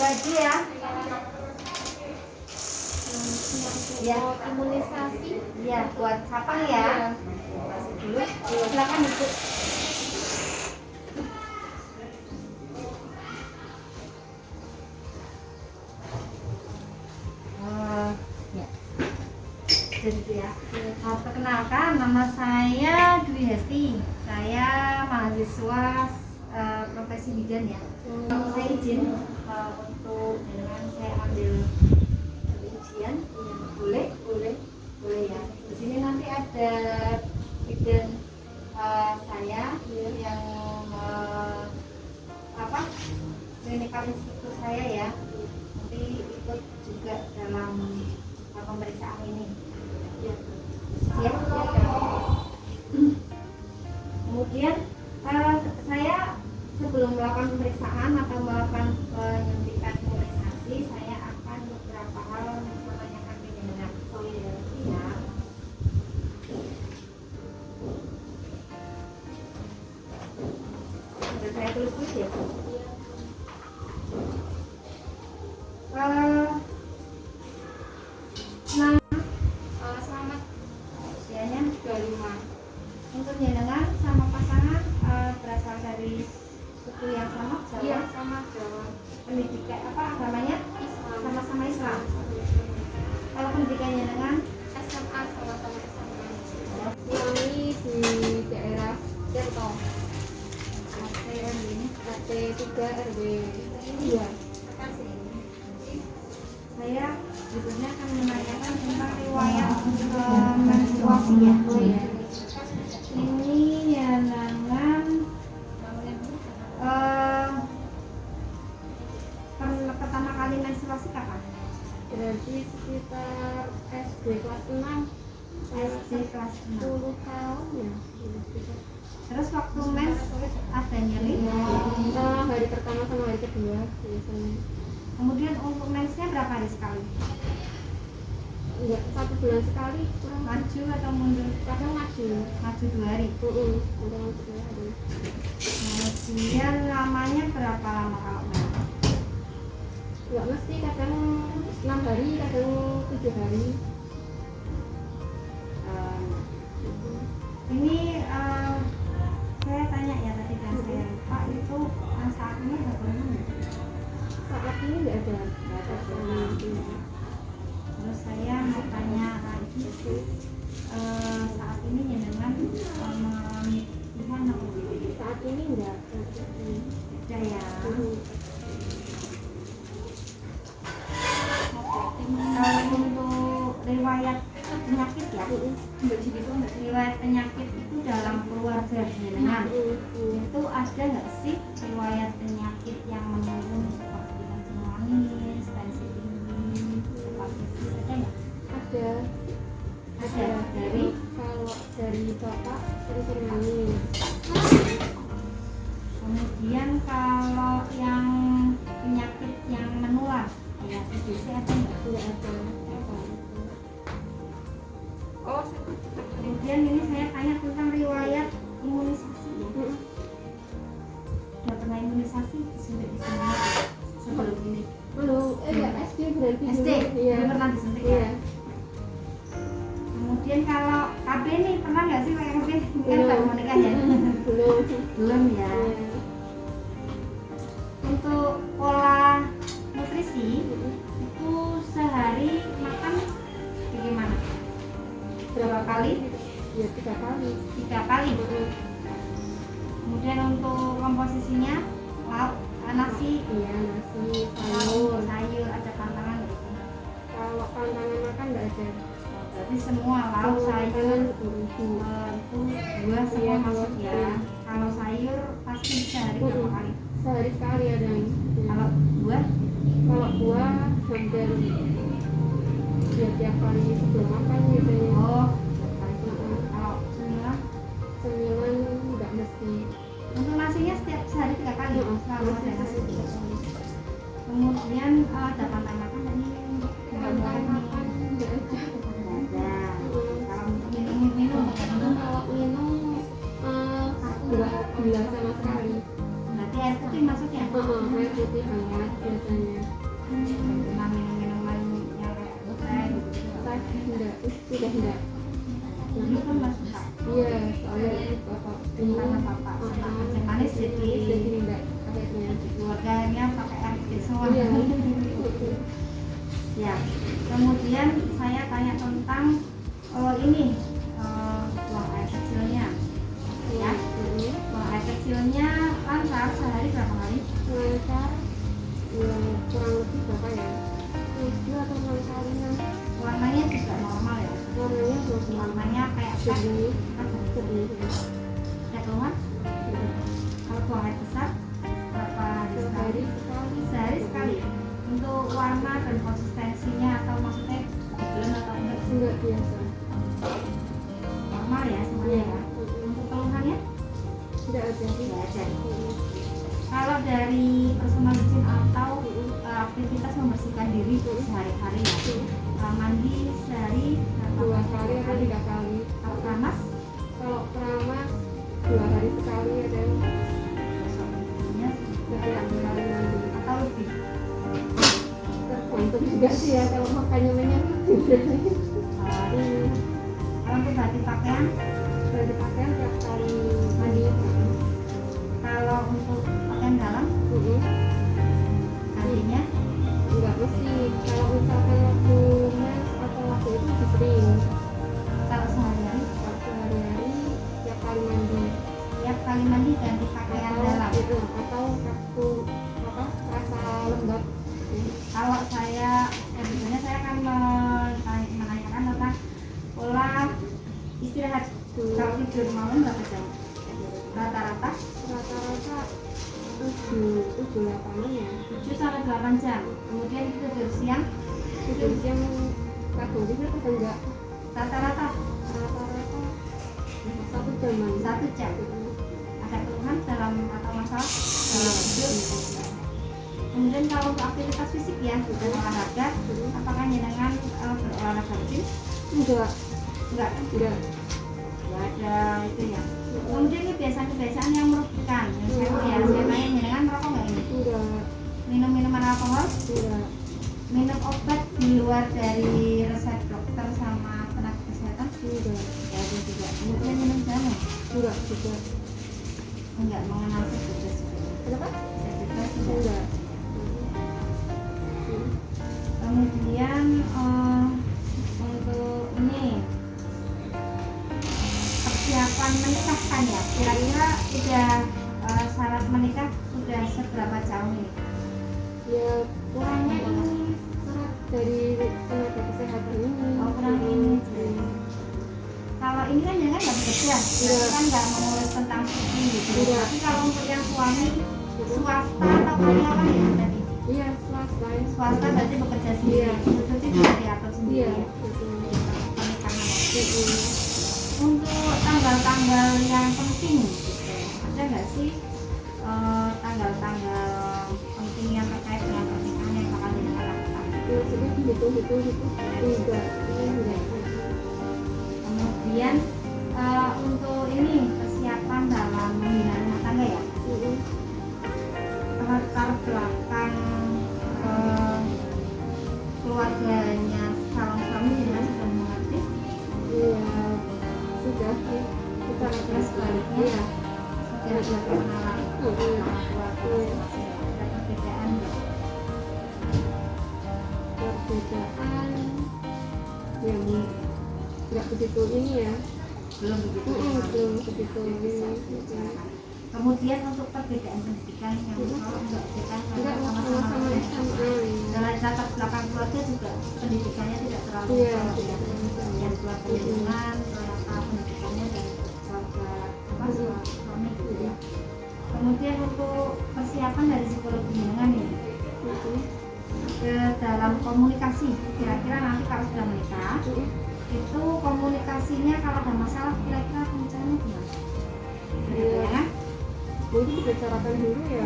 aja ya. Ya, imunisasi. ya buat sapang ya. Dulu, silakan ibu. Ya. Jadi ya. Perkenalkan, nama saya Dwi Hesti. Saya mahasiswa profesi bidan ya. Saya izin untuk dengan saya ambil ujian. Boleh ya. Di sini nanti ada bidan saya yang klinikal instruktur saya ya. Nanti ikut juga dalam pemeriksaan ini. Ya. Kemudian saya sebelum melakukan pemeriksaan atau melakukan penyuntikan imunisasi, saya akan beberapa hal menanyakan dengan ya. Sudah saya tulis ya. Selamat Usianya 25. untuk jenengan sama pasangan berasal dari suku yang sama, Jawa. Iya, sama Jawa. Pendidikan agamanya? Islam. Sama-sama Islam. Kalau pendidikan jenengan SMA sama-sama SMA. Ini di daerah Tirto. RT 3 RW 2. Makasih. Saya berikutnya akan menanyakan tentang riwayat menstruasi ya. Ini jenengan pertama kali menstruasi kapan? Berarti sekitar SD kelas 6. SD kelas 6. 10 tahun ya. Terus waktu mens ada nyeri? Hari pertama sama hari kedua biasanya. Kemudian untuk mensnya berapa hari sekali? Enggak, 1 bulan sekali kurang. Maju atau mundur? Kadang maju. Maju 2 hari. Kadang maju 2 hari. Kemudian lamanya berapa lama kalau mens? Enggak mesti, kadang 6 hari, kadang 7 hari. Ini saya tanya ya tadi dan saya lupa itu saat ini ada hormon nggak? Saat ini enggak ada. Terus saya mau tanya lagi saat ini jenengan mengalami keluhan atau Saat ini enggak. ada ya? Untuk riwayat penyakit ya, riwayat penyakit itu dalam keluarga jenengan itu ada nggak sih riwayat penyakit yang menurun seperti kencing manis, tensi tinggi, hepatitis ada nggak? Ada dari Kalau dari bapak sering manis. kemudian kalau yang penyakit yang menular ya TBC ada nggak? Enggak ada. Oh, Kemudian ini saya tanya tentang riwayat imunisasi ya. Udah pernah imunisasi disuntik di sini sebelum ini? belum. SD berarti SD? dulu. Iya. Belum pernah disuntik Iya. ya? Kemudian kalau KB nih pernah nggak sih pakai KB? Kan Belum. baru mau nikah ya? Belum. Belum ya. Iya. Untuk pola nutrisi itu sehari makan bagaimana? Berapa kali? Ya 3 kali. 3 kali. Kemudian untuk komposisinya lauk, nasi, Iya, nasi, sayur. sayur ada pantangan nggak sih? Kalau pantangan makan enggak ada. Berarti semua lauk, sayur itu. itu buah semua Iya, masuk ya. iya. Kalau sayur pasti sehari berapa kali? Sehari sekali ada yang. Kalau buah Kalau buah hampir ya tiap kali sebelum makan biasanya. oh kalau cemilan Cemilan enggak mesti. untuk nasinya setiap sehari 3 kali selalu ada nasi. Kemudian ada pantai makan tadi Pantai makan enggak ada. ada. Kalau untuk minum Kalau minum enggak gula sama sekali. berarti air putih masuknya? Air putih hangat biasanya. Pernah minum-minuman yang kayak teh gitu. Teh enggak, sudah enggak. Ini kan masih tak. Iya, soalnya bapak ini Karena bapak sama kerja manis jadi jadi enggak akhirnya. keluarganya pakai air putih semua. Iya. Ya, kemudian saya tanya tentang ini buang air kecilnya. Ya, buang air kecilnya lancar sehari berapa kali? Lancar, ya kurang lebih berapa ya? 7 atau 6 kalian. Warnanya juga normal ya. Warnanya berapa? Warnanya kayak teh. Jernih, Apa? jernih. Ada keluhan? Kalau buang air besar berapa hari sekali? Sehari sekali. Sehari sekali. Untuk warna dan konsistensinya atau maksudnya belum atau enggak Enggak biasa. normal ya semuanya ya. Untuk keluhannya Tidak ada. tidak ada. Kalau dari personal hygiene atau aktivitas membersihkan diri sehari-hari ya, mandi sehari 2 kali atau 3 kali. kalau keramas Kalau keramas 2 hari sekali ada yang besok ibunya setiap kali mandi. atau lebih. Tergantung juga sih ya kalau makannya banyak. Kalau untuk ganti pakaian, Sudah dipakai tiap kali mandi. kalau untuk pakaian dalam gantinya Enggak mesti. Kalau misalkan waktu mes atau waktu itu lebih sering. kalau sehari-hari Kalau sehari-hari tiap kali mandi. tiap kali mandi ganti pakaian dalam. Atau waktu apa rasa lembab. Kalau saya sebetulnya saya akan menanyakan tentang pola istirahat. Kalau tidur malam berapa jam? Rata-rata Rata-rata 7-8 ya. 7 sampai 8 jam. Kemudian tidur siang Tidur siang kadang tidur kadang enggak. rata-rata Rata-rata 1 jaman. 1 jam. Ada keluhan dalam atau masalah dalam tidur? Kemudian kalau untuk aktivitas fisik ya, bukan olahraga, apakah jenengan berolahraga rutin? Enggak. Enggak, Enggak. enggak ada itu ya. Kemudian kebiasaan-kebiasaan yang merugikan, yang saya tanya jenengan merokok nggak ini? Enggak. Minum minuman alkohol? Enggak. Minum obat di luar dari resep dokter sama tenaga kesehatan? Enggak. Ya ada juga. Kemudian minum jamu? Enggak juga. Enggak mengenal sebebas juga. Kenapa? Sebebas enggak. Enggak. Kemudian untuk ini persiapan menikah kan ya, kira-kira udah syarat menikah sudah seberapa jauh nih? Ya kurangnya ini syarat dari tenaga kesehatan ini. Oh, kurang ini. Kalau ini kan jangan nggak bekerja, berarti kan nggak mengurus tentang cuti gitu. Iya. Tapi kalau untuk yang suami swasta atau karyawan ya tadi? Iya, swasta. Swasta berarti bekerja sendiri. Iya. Cuti bisa diatur sendiri. Iya. Ya? Pernikahan. Untuk tanggal-tanggal yang penting, ada nggak sih tanggal-tanggal penting yang terkait dengan pernikahan yang bakal jenengan lakukan? Maksudnya gitu. Enggak. Enggak. Kemudian untuk ini persiapan dalam membina rumah tangga ya, latar belakang keluarganya calon suami jenengan sudah mengerti? Iya. Sudah sih. Kita Terus sebaliknya Iya. sudah ada pengenalan Iya. keluarga masing-masing. Ada perbedaan nggak? Perbedaan yang nggak begitu ini ya. Belum begitu. Belum begitu ini. Kemudian untuk perbedaan pendidikan yang kalau enggak kita Enggak sama-sama sama ya. SMA. Dalam latar belakang keluarga juga pendidikannya tidak terlalu Iya. jauh ya. Dan keluarga lingkungan, ternyata pendidikannya dan keluarga apa suami gitu ya. Kemudian untuk persiapan dari psikologi jenengan nih ke dalam komunikasi, kira-kira nanti kalau sudah menikah itu komunikasinya kalau ada masalah kira-kira pembicaranya gimana? Gitu ya kan? Mungkin dibicarakan dulu ya.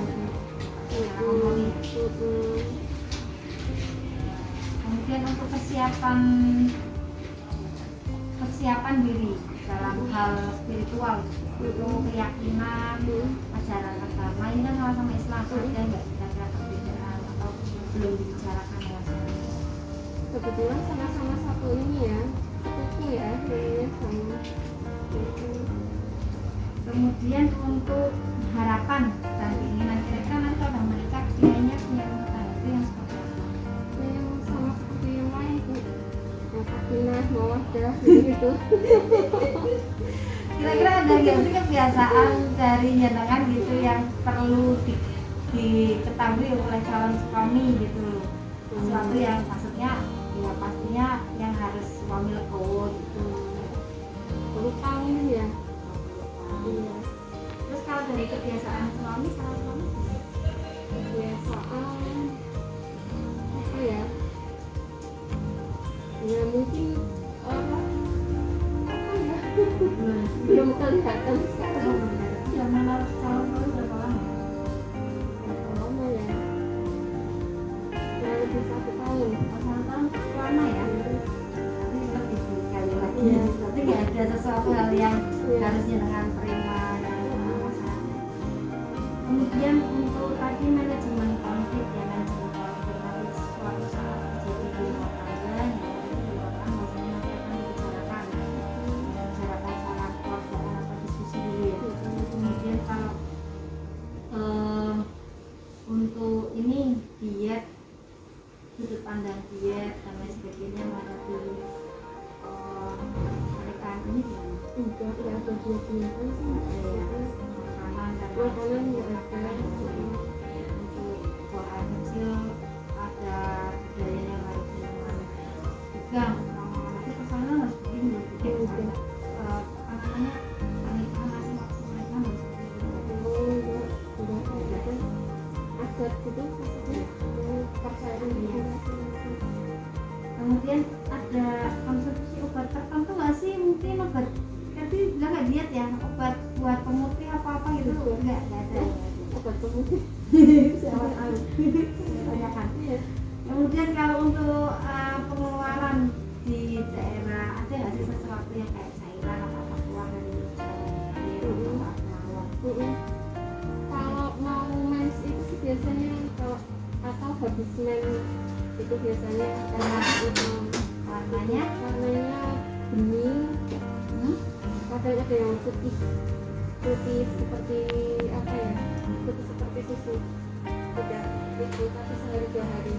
Kemudian untuk persiapan diri dalam hal spiritual, itu keyakinan, ajaran agama ini kan sama-sama Islam, ada nggak kita ada perbedaan atau belum dibicarakan alasannya? Kebetulan sama-sama satu ini ya, sepupu ya, namanya sama. Kemudian untuk harapan dan keinginan kira-kira nanti kalau udah menikah kayaknya punya rumah tangga itu yang seperti apa? Yang sama seperti yang lain tuh, yang sakinah, mawaddah gitu. Kira-kira ada nggak sih kebiasaan dari jenengan gitu yang perlu diketahui oleh calon suami gitu loh? Sesuatu yang maksudnya ya pastinya yang harus suami legowo gitu. Berutang ya. Iya. Terus kalau dari kebiasaan suami, salah suami Kebiasaan apa ya? Ya mungkin apa ya? Belum kelihatan sekarang. zaman calon suami berapa lama? Berapa lama ya? Ya lebih 1 tahun. Pasangan tahun lama ya. Tapi lebih sekali lagi. Iya. Berarti nggak ada sesuatu hal yang Iya. harus jenengan terima dan masalahnya. Kemudian untuk tadi manajemen konflik ya, manajemen konflik nanti suatu saat terjadi di rumah tangga yang itu di rumah tangga maksudnya nanti akan dibicarakan secara keluarga atau diskusi dulu ya. Kemudian kalau untuk ini diet, sudut pandang diet dan lain sebagainya menghadapi pernikahan ini gimana? Enggak ada dia-dia kan sih. Makanan dan Makanan nggak ada. untuk buang air kecil ada budaya yang harus dilakukan pegang tapi kesana harus begini apa namanya pernikahan masih waktu mereka harus begini. Adat gitu maksudnya kepercayaan gitu. Kemudian ada konsumsi obat tertentu nggak sih, mungkin obat tadi bilang nggak diet ya, obat buat pemutih apa gitu nggak ada. Obat pemutih. Siapa tahu tanyakan. Kemudian kalau untuk pengeluaran di daerah ada nggak sih sesuatu yang kayak cairan atau apa keluar dari air atau apa? Kalau mau mens itu sih biasanya kalau atau habis mens itu biasanya warnanya bening, kadang ada yang putih seperti apa ya, putih seperti susu, udah itu tapi sehari 2 hari.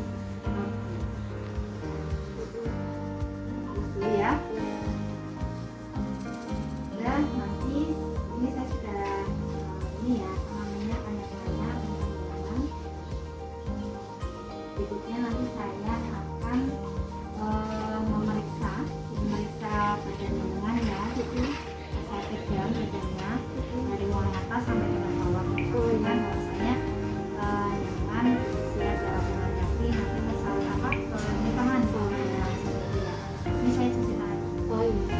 dulu ya. Dan nanti ini saya sudah ini ya namanya tanya-tanya teman-teman. Berikutnya nanti saya akan memeriksa badan jenengan ya. Saya pegang badannya dari mulai atas sampai dengan bawah. Kan rasanya jenengan siap dalam menghadapi nanti masalah apa pernikahan ya. Ini saya cuci tangan. Oh iya.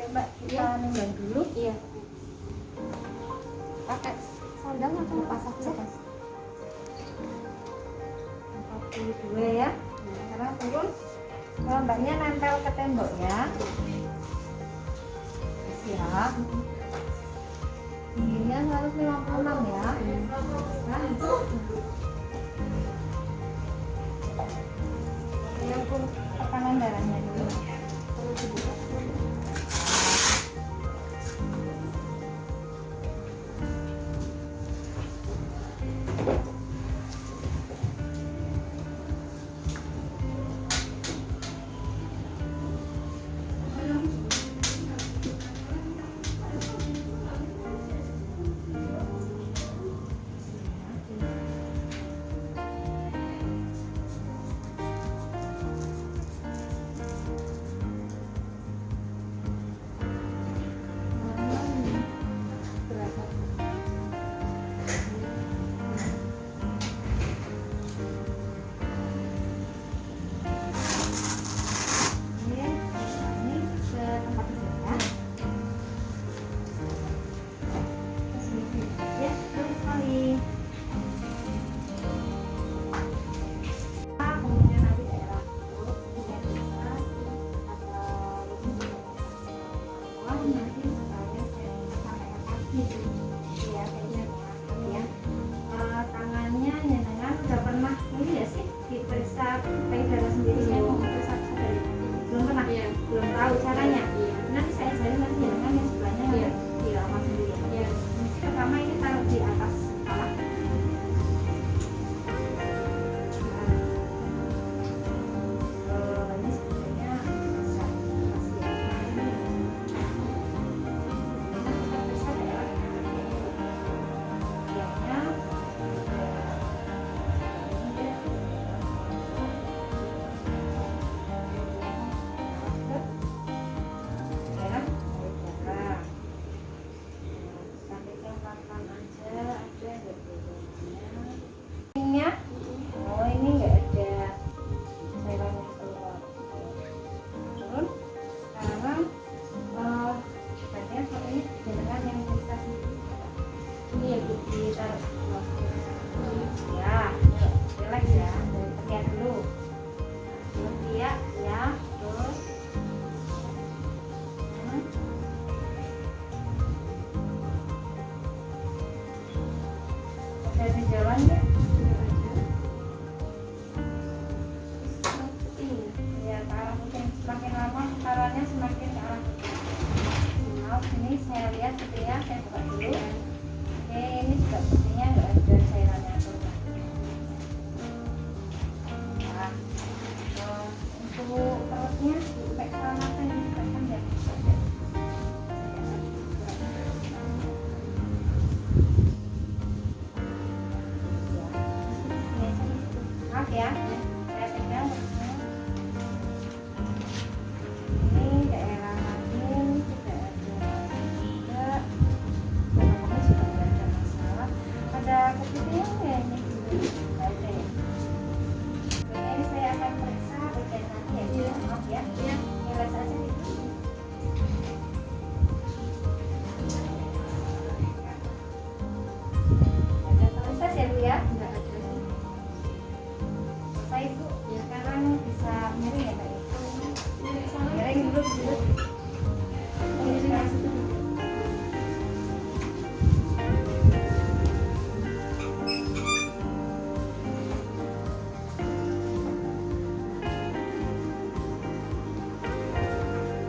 Mbak, kita nunggang dulu. Iya. Pakai sandal atau lepas aja? 42 ya. Nah, sekarang turun. Kalau mbaknya nempel ke tembok ya. Siap. Tingginya 156 ya. Nah, itu. Yang pun tekanan darahnya dulu. ya kayaknya ya. Tangannya jenengan udah pernah ini ya sih diperiksa payudara sendiri? Saya mau periksa dari belum pernah, belum tahu caranya. Nanti saya ajarin nanti jenengan yang sebelahnya di rumah sendiri. Mesti pertama ini taruh di atas kepala. Ini sebenarnya bisa kasih kita periksa daerah bagiannya. Oh ini nggak ada cairan yang keluar. Turun. Sekarang bagian kalau ini jenengan yang bisa ini ya Bu ditaruh di bawah. Ya, relax ya. Dari ketiak dulu. Ketiak ya, terus. Ada gejalanya? Ya, ke arah putih. Semakin lama putarannya semakin ke arah putih. Maaf, ini saya lihat putih ya, saya buka dulu. Oke, ini juga putihnya nggak ada cairannya keluar. Nah, untuk perutnya pakai celana kan dipasang ya. Maaf ya, saya pegang. Ini daerah rahim sudah ada juga, pokoknya sudah nggak ada masalah. Ada keputihan ya ini? Nggak ada ya. Ini saya akan periksa bagian nanti ya. Maaf ya, relax aja gitu. Ada proses ya Bu ya? Nggak ada. Selesai Bu. Sekarang bisa miring ya Mbak? Salah. Miring dulu di situ. Ini sih nggak situ.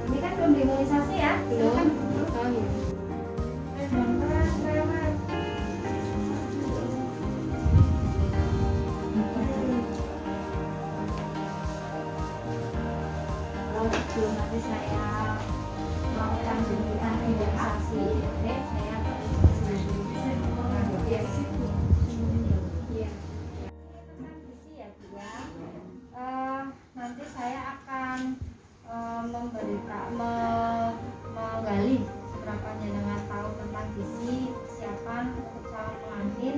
Ini kan belum diimunisasi ya? Silakan. Oh iya. Sebelum nanti saya melakukan suntikan imunisasi saya Iya. Iya. gizi ya Bu ya. Nanti saya akan menggali seberapa jenengan tahu tentang gizi, kesiapan untuk calon pengantin,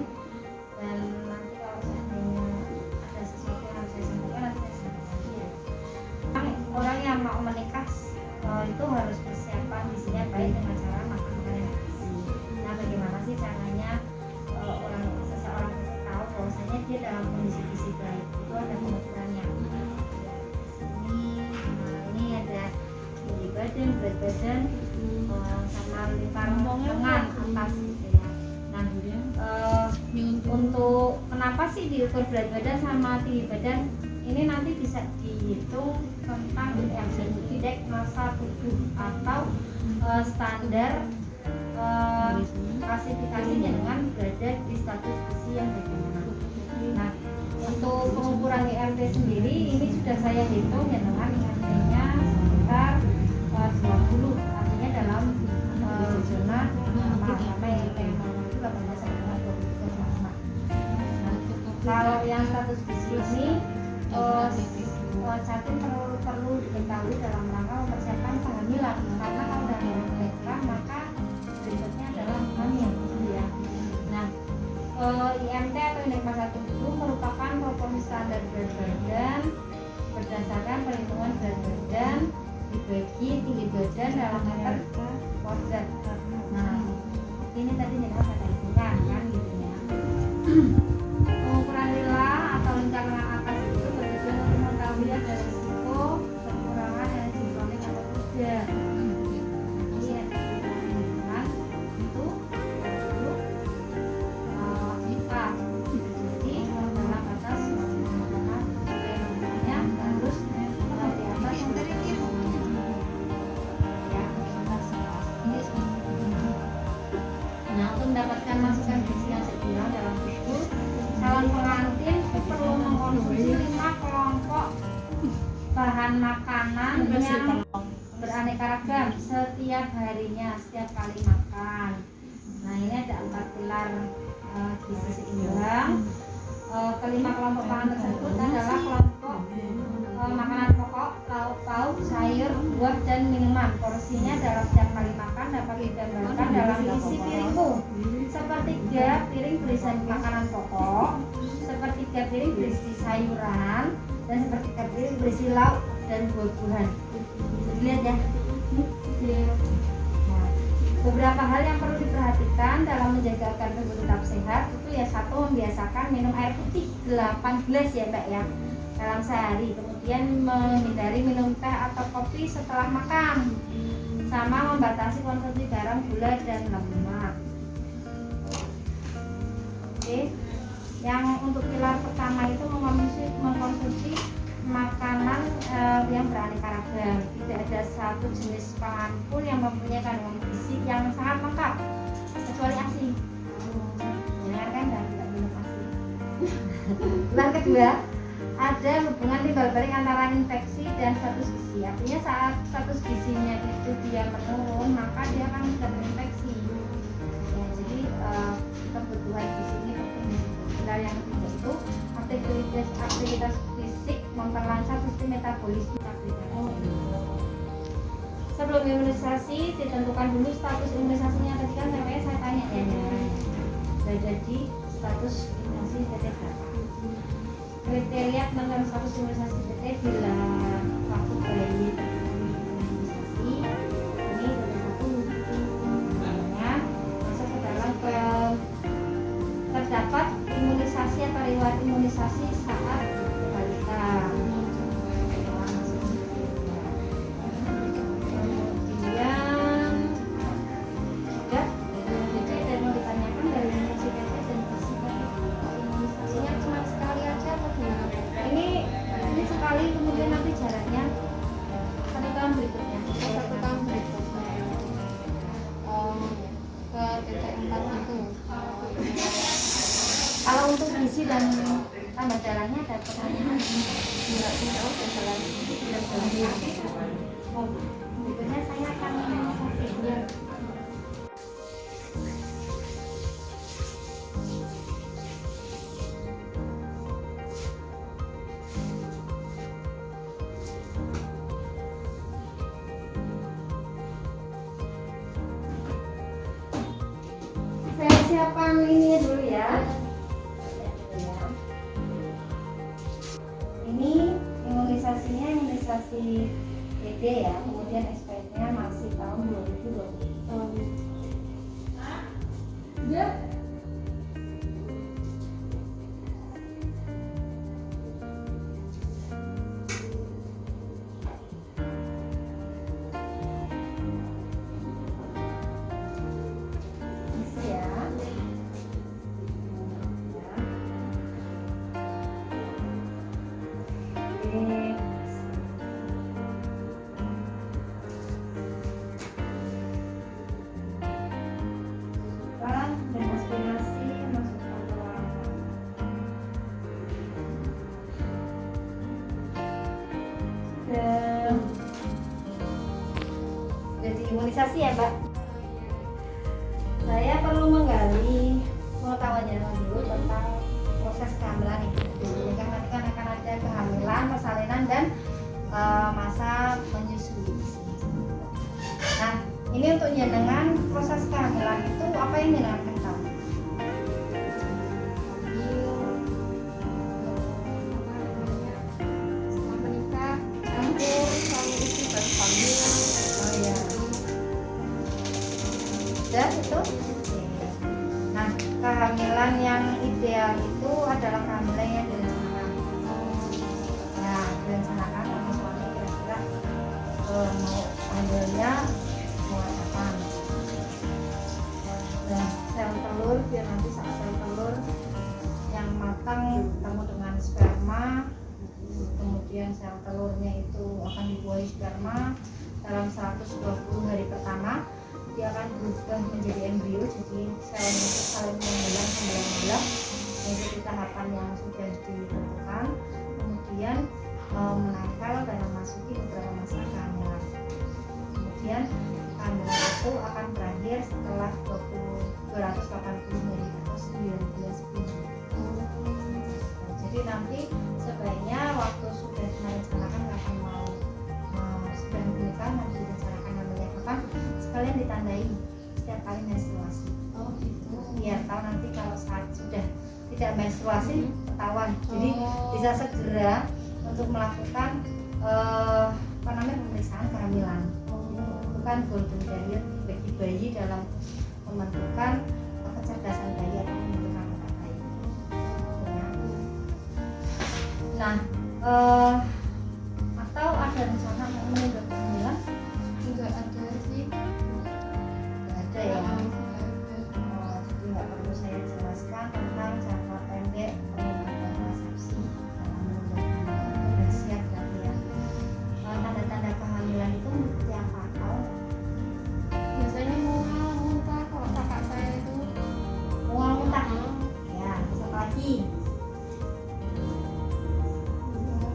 dan nanti kalau seandainya ada sesuatu yang harus saya sampaikan nanti saya sampaikan lagi ya. Orang yang mau menikah itu harus persiapan gizinya baik dengan cara makan makanan yang gizi. Nah, bagaimana sih caranya seseorang itu tahu bahwasanya dia dalam kondisi gizi baik? Itu ada pengukurannya. Ini ada tinggi badan, berat badan, sama lingkar lengan atas gitu ya. Nah, untuk kenapa sih diukur berat badan sama tinggi badan? Ini nanti bisa dihitung tentang indeks massa tubuh atau standar klasifikasinya dengan berada di status gizi yang bagaimana. Nah, untuk pengukuran IMT sendiri ini sudah saya hitung ya dengan IMT-nya sekitar 20, artinya dalam zona sama IMT yang normal itu 18 sampai 23 sama. Kalau yang status gizi ini Catin perlu diketahui dalam rangka mempersiapkan kehamilan, karena kalau dalam menikah maka berikutnya adalah hamil ya. Nah, IMT atau indeks massa tubuh merupakan proporsi standar berat badan berdasarkan perhitungan berat badan dibagi tinggi badan dalam meter kuadrat. Nah, ini tadi jenengan saya hitungkan kan gitu ya. Pengukuran lila atau lingkar lengan atas itu bertujuan untuk mengetahui ada risiko kekurangan energi kronik atau tidak. Jadi ya, itu Nah, untuk mendapatkan masukan gizi yang seimbang dalam tubuh, calon pengantin perlu mengkonsumsi 5 kelompok bahan makanan yang beraneka ragam setiap harinya, setiap kali makan. Nah, ini ada 4 pilar gizi seimbang. Kelima kelompok pangan tersebut adalah kelompok makanan pokok, lauk pauk, sayur, buah, dan minuman. Porsinya dalam setiap kali makan dapat digambarkan dalam isi piringku. Sepertiga piring berisi makanan pokok, sepertiga piring berisi sayuran, dan sepertiga piring berisi lauk dan buah-buahan. Lihat ya. Nah, beberapa hal yang perlu diperhatikan dalam menjaga agar tubuh tetap sehat itu ya, 1, membiasakan minum air putih 8 gelas ya Mbak ya dalam sehari. Kemudian menghindari minum teh atau kopi setelah makan, sama membatasi konsumsi garam, gula, dan lemak. Oke, yang untuk pilar pertama itu mengkonsumsi makanan yang beraneka ragam. Tidak ada satu jenis pangan pun yang mempunyai kandungan gizi yang sangat lengkap kecuali ASI. Dengarkan dan tidak minum ASI. Pilar kedua, ada hubungan timbal balik antara infeksi dan status gizi. Artinya saat status gizinya itu dia menurun, maka dia akan mudah terinfeksi. Ya, jadi kebutuhan gizi ini penting. Pilar yang ketiga itu aktivitas fisik memperlancar sistem metabolisme. Sebelum imunisasi ditentukan dulu status imunisasinya. Tadi kan namanya saya tanya ya, sudah jadi status imunisasi PT berapa? Kriteria penentuan status imunisasi PT bila waktu bayi imunisasi ini dari satu namanya masuk ke dalam terdapat imunisasi atau riwayat imunisasi saat balita. Kemudian nanti jaraknya 1 tahun berikutnya. 1 tahun berikutnya ke titik 4 itu. Kalau untuk gizi dan tambah darahnya ada pertanyaan? Enggak tahu jalan. Berikutnya saya akan imunisasi. Saya siapkan ini dulu ya. Ini imunisasinya imunisasi PD ya, kemudian SPN-nya masih tahun 2020. Ya. Jadi imunisasi ya Mbak. Saya perlu menggali pengetahuannya dulu tentang proses kehamilan itu. Jadi nanti kan akan ada kehamilan, persalinan, dan masa menyusui. Nah, ini untuk jenengan proses kehamilan itu apa yang jenengan kenal? Setelah menikah, campur suami istri baru hamil. Oh ya. Dan itu. Nah, kehamilan yang ideal itu adalah kehamilan yang direncanakan. Nah, direncanakan sama suami kira-kira mau hamilnya mau kapan. Dan sel telur biar nanti saat sel telur yang matang ketemu dengan sperma, kemudian sel telurnya itu akan dibuahi sperma dalam 120 hari pertama. Dia akan berubah menjadi embrio, jadi saling menghilang, mengikuti tahapan yang sudah ditentukan, kemudian menempel dan memasuki beberapa masa kehamilan. Kemudian kehamilan itu akan berakhir setelah 280 hari atau 9 bulan sebelum. Jadi nanti sebaiknya waktu sudah merencanakan kapan mau sudah menikah, nanti direncanakan namanya kapan, sekalian ditandai setiap kali menstruasi. Oh gitu. Biar tahu nanti kalau saat sudah tidak menstruasi ketahuan. Jadi bisa segera untuk melakukan pemeriksaan kehamilan. Bukan golden period bagi bayi dalam menentukan kecerdasan bayi atau menentukan otak bayi. Ya. Nah, atau ada rencana mau menunda kehamilan? Enggak ada sih. Nggak ada ya. Jadi nggak perlu saya jelaskan tentang jangka pendek pengobatan kontrasepsi dalam menunda kehamilan. Sudah siap berarti ya. Tanda-tanda kehamilan itu seperti apa? Tahu? Biasanya mual-muntah kalau kakak saya itu. Mual muntah. Ya, terus apa lagi?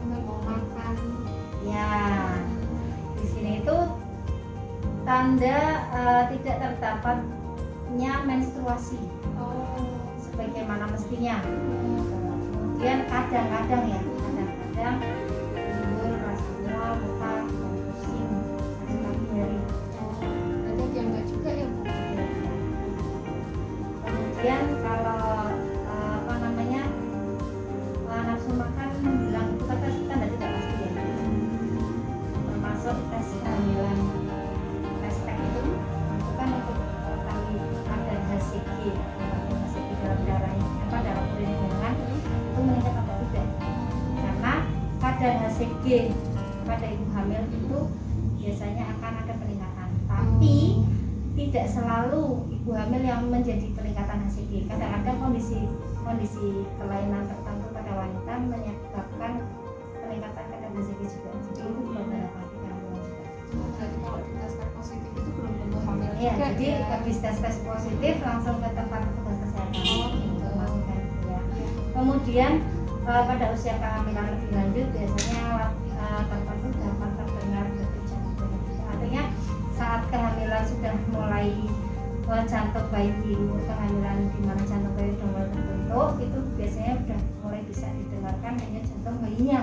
Nggak mau makan. Ya, di sini itu tanda tidak terdapatnya menstruasi sebagaimana mestinya. Kemudian kadang-kadang timbul rasa mual, muntah, dan pusing di pagi hari. Ada yang enggak juga ya Bu? Kemudian kalau nafsu makan bilang itu kan tanda tidak pasti ya. Termasuk tes kehamilan, tes pack itu kan untuk mengetahui kadar HCG dalam darahnya, dalam perlindungan itu meningkat atau tidak. Karena kadar HCG pada ibu hamil itu biasanya akan ada peningkatan, tapi tidak selalu ibu hamil yang menjadi peningkatan HCG. Kadang-kadang kondisi kelainan tertentu pada wanita menyebabkan peningkatan kadar HCG juga. Jadi itu belum tanda pasti kehamilan juga. Berarti kalau dites positif itu belum tentu hamil Iya, juga. jadi habis tes positif langsung ke tempat petugas kesehatan. Informasikan gitu ya. Kemudian pada usia kehamilan lebih lanjut biasanya tertentu dapat terdengar detik jantung. Artinya saat kehamilan sudah mulai jantung bayi di umur kehamilan di mana jantung bayi sudah mulai terbentuk, itu biasanya sudah mulai bisa didengarkan hanya jantung bayinya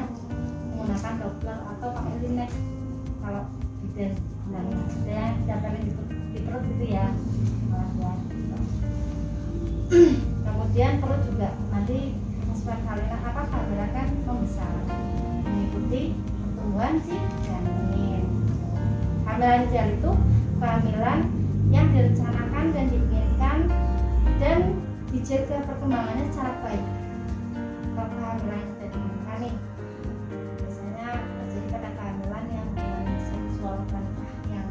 menggunakan Doppler atau pakai linek kalau bidan bilangnya. Saya datangin di perut gitu ya. Kemudian perut juga nanti aspek kehamilan kan membesar mengikuti pertumbuhan si janin. Kehamilan ideal itu kehamilan yang direncanakan dan diinginkan dan dijaga perkembangannya secara baik. Kalau kehamilan yang tidak diinginkan nih, biasanya terjadi pada kehamilan yang seksual yang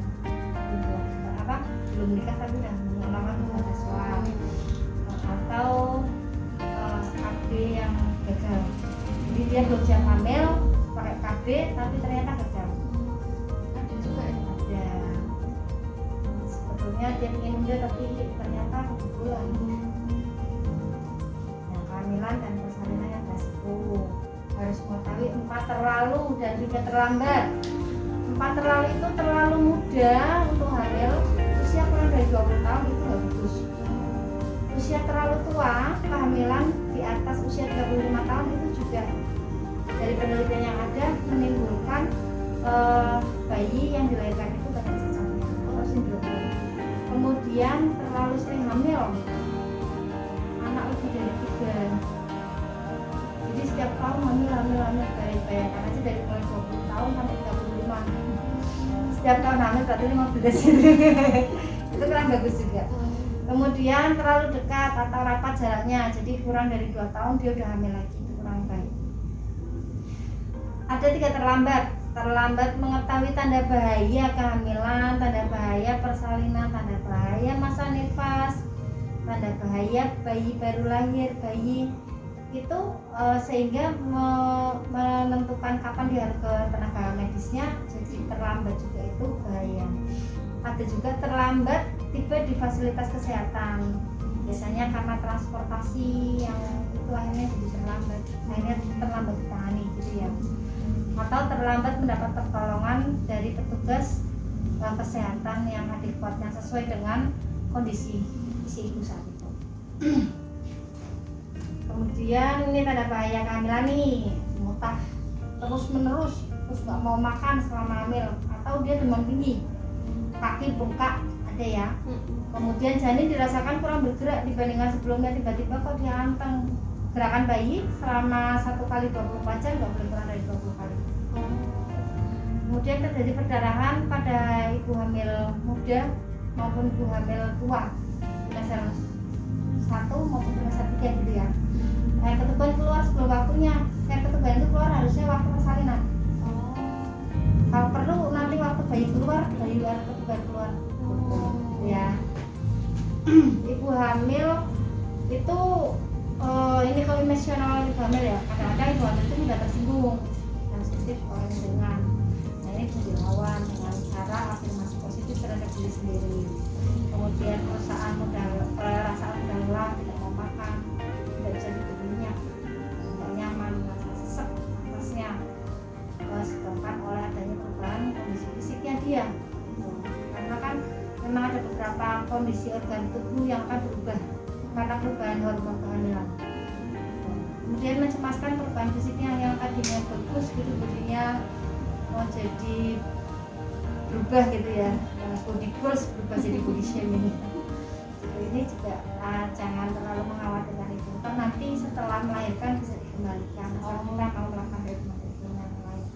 belum menikah tapi udah melakukan hubungan seksual, atau KB yang gagal. Jadi dia belum siap hamil pakai KB tapi ternyata gagal. Ada juga ya. Ada. Sebetulnya dia ingin nunda tapi ternyata kebetulan. Nah, kehamilan dan persalinan yang resiko harus mengetahui 4 terlalu dan 3 terlambat. 4 terlalu itu terlalu muda untuk hamil, usia kurang dari 20 tahun itu nggak bagus. Usia terlalu tua, kehamilan di atas usia 35 tahun itu juga dari penelitian yang ada menimbulkan bayi yang dilahirkan itu banyak cacatnya atau sindrom. Kemudian terlalu sering hamil, anak lebih dari 3. Jadi setiap tahun hamil bayangkan aja dari mulai 20 tahun sampai 35. Setiap tahun hamil berarti 15 itu kurang bagus juga. Kemudian terlalu dekat atau rapat jaraknya, jadi kurang dari 2 tahun dia udah hamil lagi, itu kurang baik. Ada 3 terlambat mengetahui tanda bahaya kehamilan, tanda bahaya persalinan, tanda bahaya masa nifas, tanda bahaya bayi baru lahir, bayi itu sehingga menentukan kapan dia harus ke tenaga medisnya, jadi terlambat juga itu bahaya. Ada juga terlambat tiba di fasilitas kesehatan, biasanya karena transportasi yang itu akhirnya jadi terlambat, akhirnya terlambat ditangani gitu ya, atau terlambat mendapat pertolongan dari petugas kesehatan yang adekuat yang sesuai dengan kondisi si ibu saat itu. Kemudian ini tanda bahaya kehamilan nih, muntah terus menerus, terus nggak mau makan selama hamil, atau dia demam tinggi, kaki bengkak ada ya. Kemudian janin dirasakan kurang bergerak dibandingkan sebelumnya, tiba-tiba kok dia anteng. Gerakan bayi selama 1 kali 24 jam nggak boleh kurang dari 20 kali. Kemudian terjadi perdarahan pada ibu hamil muda maupun ibu hamil tua, trimester 1 maupun trimester 3 gitu ya. Air ketuban keluar sebelum waktunya. Air ketuban itu keluar harusnya waktu persalinan. Kalau perlu nanti waktu bayi keluar, bayi air ketuban keluar. Ya. Ibu hamil itu ini kalau emosional ibu hamil ya, kadang-kadang ibu hamil itu mudah tersinggung, sensitif oleh dengan. Nah ini bisa dilawan dengan cara afirmasi positif terhadap diri sendiri. Kemudian rasa mudah lelah, tidak mau makan, tidak bisa tidurnya, tidak nyaman, merasa sesek atasnya, disebabkan oleh adanya perubahan kondisi fisiknya dia. Karena kan memang ada beberapa kondisi organ tubuh yang akan berubah karena perubahan hormon kehamilan. Kemudian mencemaskan perubahan fisiknya yang tadinya bagus gitu, bodinya mau jadi berubah gitu ya, body goals berubah jadi body shaming. Ini juga jangan terlalu mengkhawatirkan itu, kan nanti setelah melahirkan bisa dikembalikan asal kita mau melakukan treatment yang lain.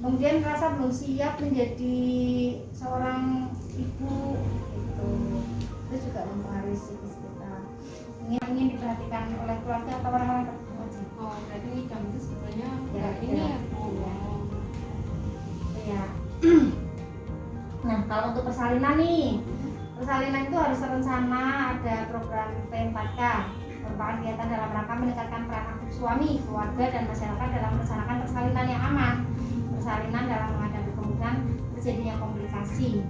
Kemudian merasa belum siap menjadi seorang ibu itu juga mempengaruhi psikis kita. Ini ingin diperhatikan oleh keluarga atau orang-orang tertentu aja. Oh, berarti nikah itu sebenarnya Ya, ini ya. ya, Bu. Ya. Nah, kalau untuk persalinan nih, persalinan itu harus terencana, ada program P4K, merupakan kegiatan dalam rangka meningkatkan peran aktif suami, keluarga, dan masyarakat dalam melaksanakan persalinan yang aman. Persalinan dalam menghadapi kemungkinan terjadinya komplikasi.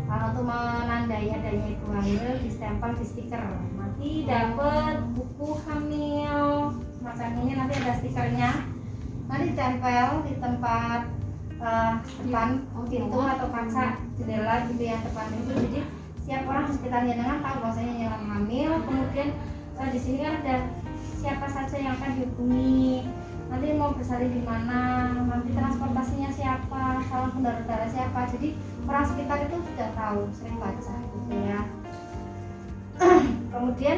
Kalau untuk menandai adanya ibu hamil, distempel di stiker. Nanti dapat buku hamil semacam ini, nanti ada stikernya. Nanti ditempel di tempat depan pintu atau kaca jendela gitu ya, depan itu. Jadi siap orang di sekitarnya dengan tahu bahwasanya yang hamil. Kemudian di sini kan ada siapa saja yang akan dihubungi, nanti mau bersalin di mana, nanti transportasinya siapa, calon pendonor darah siapa. Jadi orang sekitar itu sudah tahu, sering baca gitu ya. Kemudian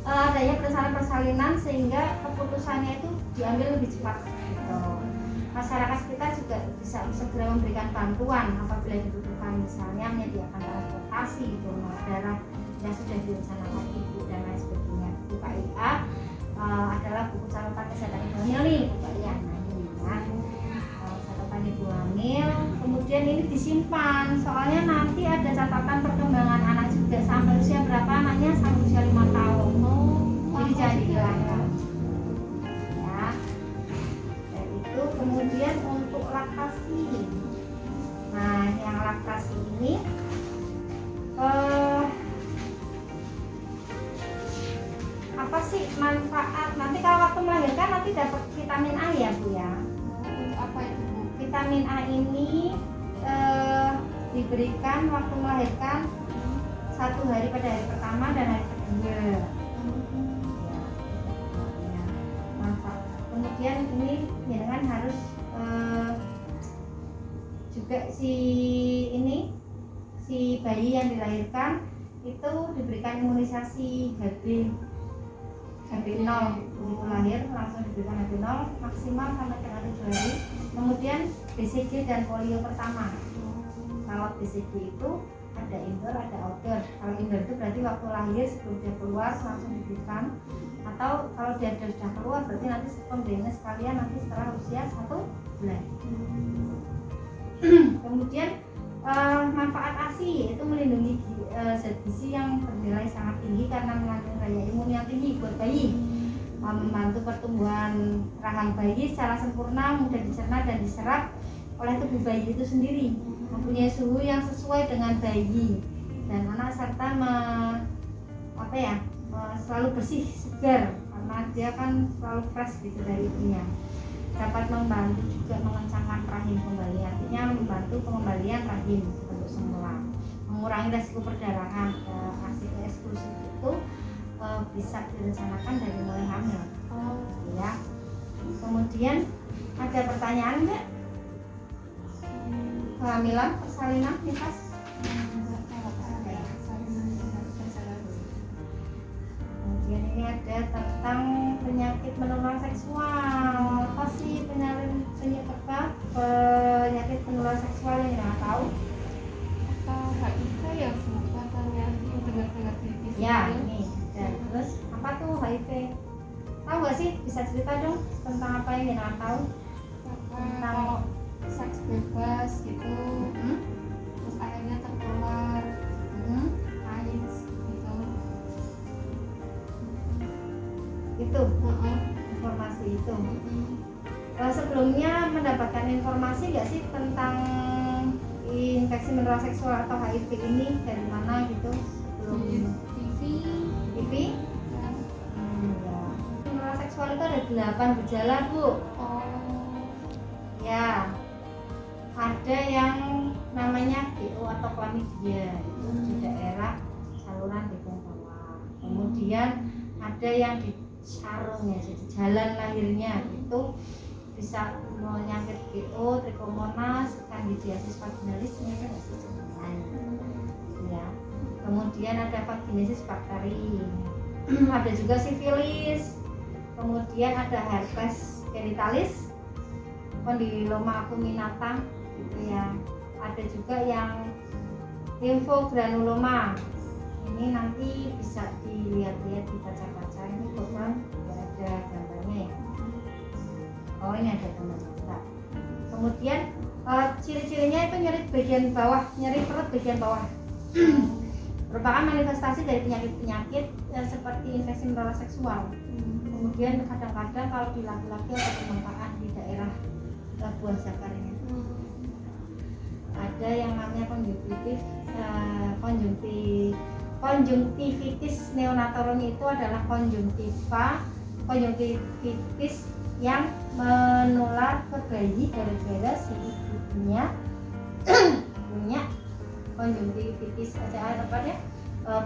adanya persalinan sehingga keputusannya itu diambil lebih cepat gitu. Masyarakat sekitar juga bisa segera memberikan bantuan apabila dibutuhkan, misalnya menyediakan transportasi, donor darah yang sudah direncanakan ibu dan lain sebagainya. Buku KIA adalah buku catatan kesehatan ibu hamil nih, buku KIA. Nah ini kan catatan ibu hamil. Kemudian ini disimpan, soalnya nanti ada catatan perkembangan anak juga sampai usia berapa anaknya, sampai usia 5 tahun. Jadi jangan dihilangkan. Kemudian untuk laktasi, nah yang laktasi ini apa sih manfaat? Nanti kalau waktu melahirkan nanti dapat vitamin A ya Bu ya. Apa itu, Bu? Vitamin A ini diberikan waktu melahirkan 1 hari pada hari pertama dan hari kedua. Kemudian ini jangan harus juga si bayi yang dilahirkan itu diberikan imunisasi HB 0 begitu lahir langsung diberikan HB 0 maksimal sampai dengan 7 hari. Kemudian BCG dan polio pertama. Kalau BCG itu ada indoor ada outdoor. Kalau indoor itu berarti waktu lahir sebelum dia keluar langsung diberikan, atau kalau dia sudah keluar berarti nanti pemberiannya sekalian nanti setelah usia 1 bulan. Kemudian manfaat ASI itu melindungi zat gizi yang bernilai sangat tinggi karena mengandung daya imun yang tinggi buat bayi, membantu pertumbuhan rahang bayi secara sempurna, mudah dicerna dan diserap oleh tubuh bayi itu sendiri, mempunyai suhu yang sesuai dengan bayi dan anak, serta apa ya, selalu bersih, segar, karena dia kan selalu fresh gitu dari ibunya. Dapat membantu juga mengencangkan rahim kembali, artinya membantu pengembalian rahim bentuk semula, mengurangi resiko perdarahan. ASI eksklusif itu bisa direncanakan dari mulai hamil. Ya. Kemudian ada pertanyaan nggak? Kehamilan, persalinan, nifas? Kemudian ini ada tentang penyakit menular seksual. Apa sih penyakit menular seksual yang nggak tahu? Atau HIV ya, katanya yang dengar-dengar di TV. Ya, ini. Dan terus apa tuh HIV? Tahu nggak sih? Bisa cerita dong tentang apa yang nggak tahu? Kalau seks bebas gitu, terus akhirnya tertular AIDS gitu. Itu informasi itu. Sebelumnya mendapatkan informasi nggak sih tentang infeksi menular seksual atau HIV ini dari mana gitu? Di Belum. TV. TV? Ya. Menular seksual itu ada 8 gejala, Bu. Ya, ada yang namanya GO atau chlamydia, itu di daerah saluran bagian bawah. Kemudian ada yang di sarung ya, jadi jalan lahirnya itu bisa menyangkut GO, trichomonas, candidiasis vaginalis, ini ada ya. Kemudian ada vaginesis bakteri, ada juga sifilis, kemudian ada herpes genitalis, kondiloma acuminata gitu ya. Ada juga yang limfogranuloma, ini nanti bisa dilihat-lihat, dibaca-baca. Ini program tidak ada gambarnya ya. Oh, ini ada gambarnya. Kemudian ciri-cirinya itu nyeri bagian bawah, nyeri perut bagian bawah. Merupakan manifestasi dari penyakit-penyakit seperti infeksi menular seksual. Kemudian kadang-kadang kalau di laki-laki ada pembengkakan di daerah buah zakarnya. Ada yang namanya konjungtivitis neonatorum, itu adalah konjungtivitis yang menular ke bayi gara-gara si ibunya punya konjungtivitis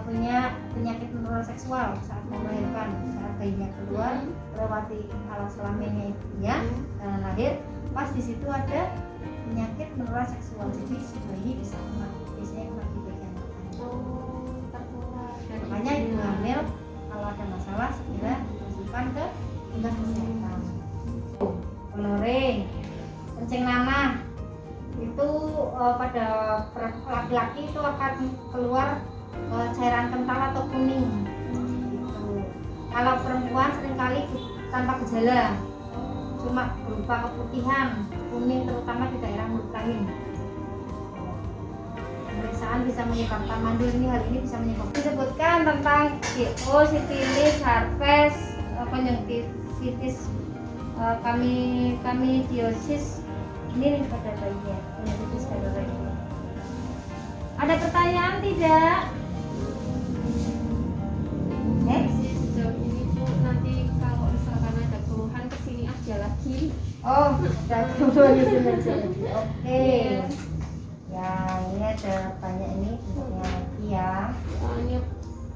punya penyakit menular seksual saat melahirkan, saat bayinya keluar melewati alas kelaminnya ibunya dan lahir, pas di situ ada penyakit menular seksual, jadi si bayi bisa kena, biasanya kena di bagian matanya. Makanya ibu hamil kalau ada masalah segera masukkan ke dinas kesehatan. Gonore, kencing nanah itu pada laki-laki itu akan keluar cairan kental atau kuning gitu. Kalau perempuan seringkali tanpa gejala, cuma berupa keputihan kuning terutama di daerah mulut rahim. Pemeriksaan bisa menyebabkan mandul, hal ini bisa menyebabkan. Disebutkan tentang GO, sifilis, herpes, konjungtivitis, kamidiosis, ini pada bayinya, konjungtivitis pada bayinya. Ada pertanyaan tidak? Sejauh ini Bu, nanti kalau misalkan ada keluhan kesini aja lagi. Oh, sudah kembali sini aja lagi. Oke. Ya, ini ada banyak ini bentuknya lagi ya. Soalnya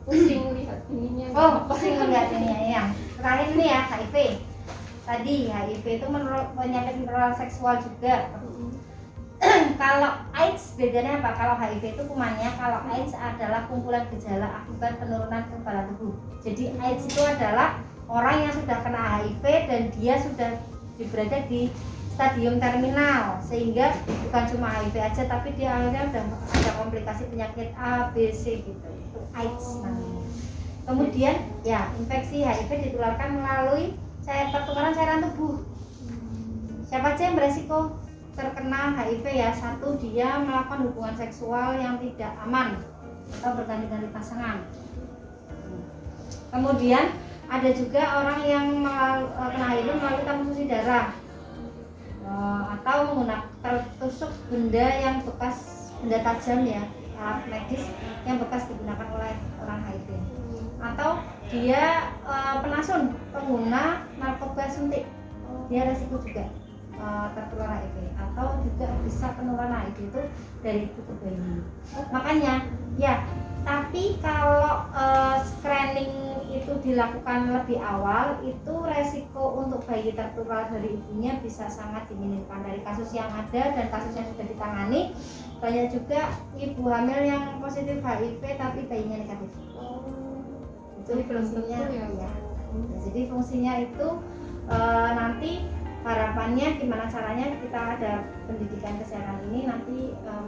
pusing lihat ininya. Oh, pusing melihat ini ya. Yang terakhir ini ya, HIV. Tadi HIV itu penyakit menular seksual juga. Kalau AIDS bedanya apa? Kalau HIV itu kumannya, kalau AIDS adalah kumpulan gejala akibat penurunan kekebalan tubuh. Jadi AIDS itu adalah orang yang sudah kena HIV dan dia sudah berada di stadium terminal, sehingga bukan cuma HIV aja tapi dia akhirnya udah ada komplikasi penyakit A, B, C gitu. Itu AIDS namanya. Kemudian ya, infeksi HIV ditularkan melalui pertukaran cairan tubuh. Siapa aja yang beresiko terkena HIV ya? Satu, dia melakukan hubungan seksual yang tidak aman atau berganti-ganti pasangan. Kemudian ada juga orang yang kena HIV melalui transfusi darah, atau menggunakan tertusuk benda yang bekas, benda tajam ya, alat medis yang bekas digunakan oleh orang HIV, dia penasun, pengguna narkoba suntik, dia resiko juga tertular HIV, atau juga bisa penularan HIV itu dari ibu ke bayi. Makanya ya, tapi kalau screening itu dilakukan lebih awal, itu resiko untuk bayi tertular dari ibunya bisa sangat diminimkan. Dari kasus yang ada dan kasus yang sudah ditangani, banyak juga ibu hamil yang positif HIV tapi bayinya negatif. Itu fungsinya ya. Jadi fungsinya itu nanti harapannya gimana caranya kita ada pendidikan kesehatan ini nanti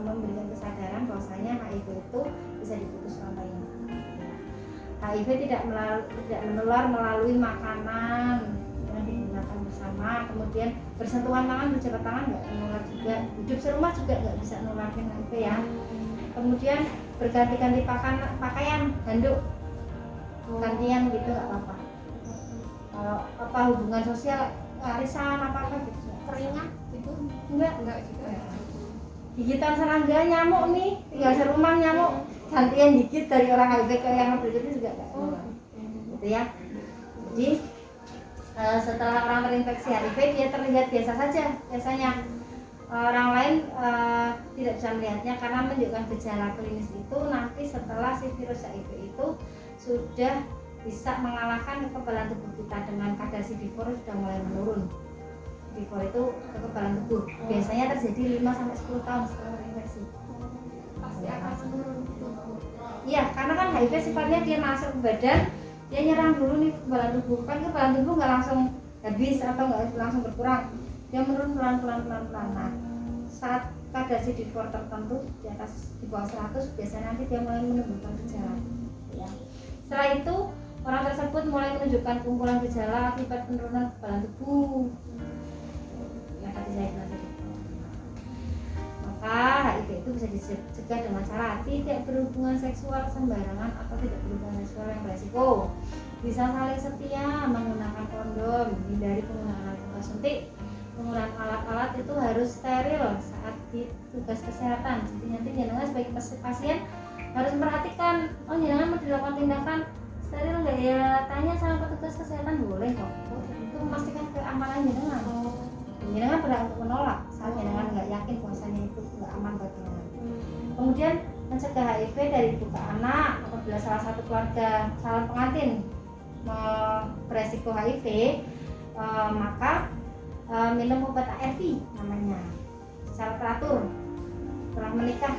memberikan kesadaran bahwasanya HIV itu bisa diputus rantainya. HIV tidak menular melalui makanan yang digunakan bersama, kemudian bersentuhan tangan, berjabat tangan nggak menular juga, hidup serumah juga nggak bisa menularin HIV ya. Kemudian berganti-ganti pakaian, handuk, gantian gitu nggak apa-apa. Kalau apa hubungan sosial, arisan apa gitu, keringat gitu enggak juga ya. Gigitan serangga, nyamuk nih, tinggal serumah nyamuk, gantian gigit dari orang HIV ke yang berikutnya juga enggak gitu ya. Jadi setelah orang terinfeksi HIV dia terlihat biasa saja biasanya. Orang lain tidak bisa melihatnya karena menunjukkan gejala klinis itu nanti setelah si virus HIV itu sudah bisa mengalahkan kekebalan tubuh kita dengan kadar CD4 sudah mulai menurun. CD4 itu kekebalan tubuh biasanya terjadi 5-10 tahun setelah terinfeksi. Pasti akan menurun. Iya, karena kan HIV sifatnya dia masuk ke badan, dia nyerang dulu nih kekebalan tubuh. Kan kekebalan tubuh nggak langsung habis atau nggak langsung berkurang, dia menurun pelan-pelan. Nah, saat kadar CD4 tertentu di atas di bawah 100 biasanya nanti dia mulai menunjukkan gejala. Ya. Setelah itu orang tersebut mulai menunjukkan kumpulan gejala akibat penurunan kekebalan tubuh yang tadi saya bilang tadi. Maka HIV itu bisa dicegah dengan cara tidak berhubungan seksual sembarangan atau tidak berhubungan seksual yang beresiko. Bisa saling setia, menggunakan kondom, hindari penggunaan narkoba suntik. Penggunaan alat-alat itu harus steril saat di tugas kesehatan. Jadi nanti jenengan sebagai pasien harus memperhatikan, oh jenengan mau dilakukan tindakan steril nggak ya, tanya sama petugas kesehatan, boleh kok. Itu memastikan keamanan jenengan. Jenengan berhak untuk menolak saat jenengan nggak yakin bahwasanya itu nggak aman bagi jenengan. Kemudian mencegah HIV dari ibu ke anak. Apabila salah satu keluarga calon pengantin beresiko HIV, maka minum obat ARV namanya secara teratur. Setelah menikah,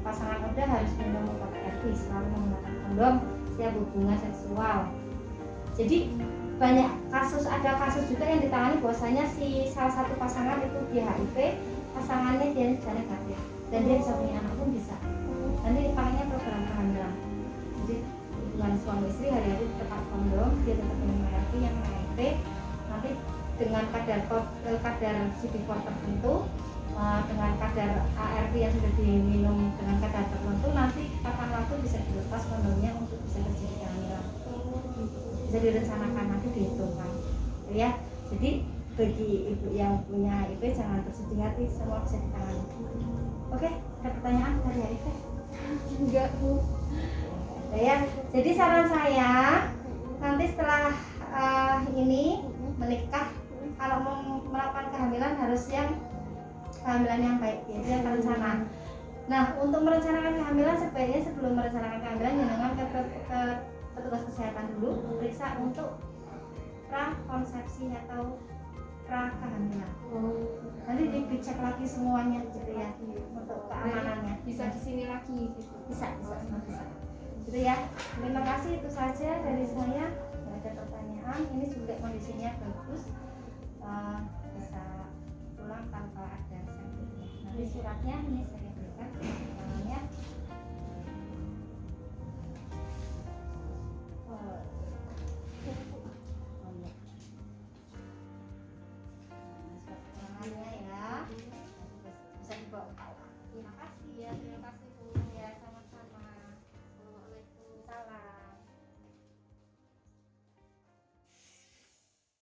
pasangan muda harus minum obat ARV, selalu menggunakan kondom setiap hubungan seksual. Jadi banyak kasus, ada kasus juga yang ditangani bahwasanya si salah satu pasangan itu dia HIV, pasangannya dia sudah negatif dan dia bisa punya anak pun bisa. Nanti pakainya program kehamilan. Jadi hubungan suami istri hari-hari tetap kondom, dia tetap minum ARV yang HIV. Nanti dengan kadar CD4 tertentu, dengan kadar ARV yang sudah diminum dengan kadar tertentu, nanti kapan waktu bisa dilepas kondomnya untuk bisa terjadi kehamilan. Bisa direncanakan, nanti dihitungkan ya. Jadi bagi ibu yang punya HIV jangan bersedih hati, semua bisa ditangani. Oke, ada pertanyaan dari HIV? Enggak Bu. Ya, jadi saran saya nanti setelah ini menikah, kalau mau melakukan kehamilan harus yang kehamilan yang baik, yaitu yang terencana. Nah, untuk merencanakan kehamilan sebaiknya sebelum merencanakan kehamilan jangan ke petugas kesehatan dulu, periksa untuk prakonsepsi atau prakehamilan. Nanti dicek lagi semuanya gitu ya untuk keamanannya. Bisa di sini lagi gitu. Bisa. Gitu ya. Terima kasih, itu saja dari saya. Nggak ada pertanyaan. Ini juga kondisinya bagus, bisa pulang tanpa ada sakitnya. Nanti suratnya ini saya berikan.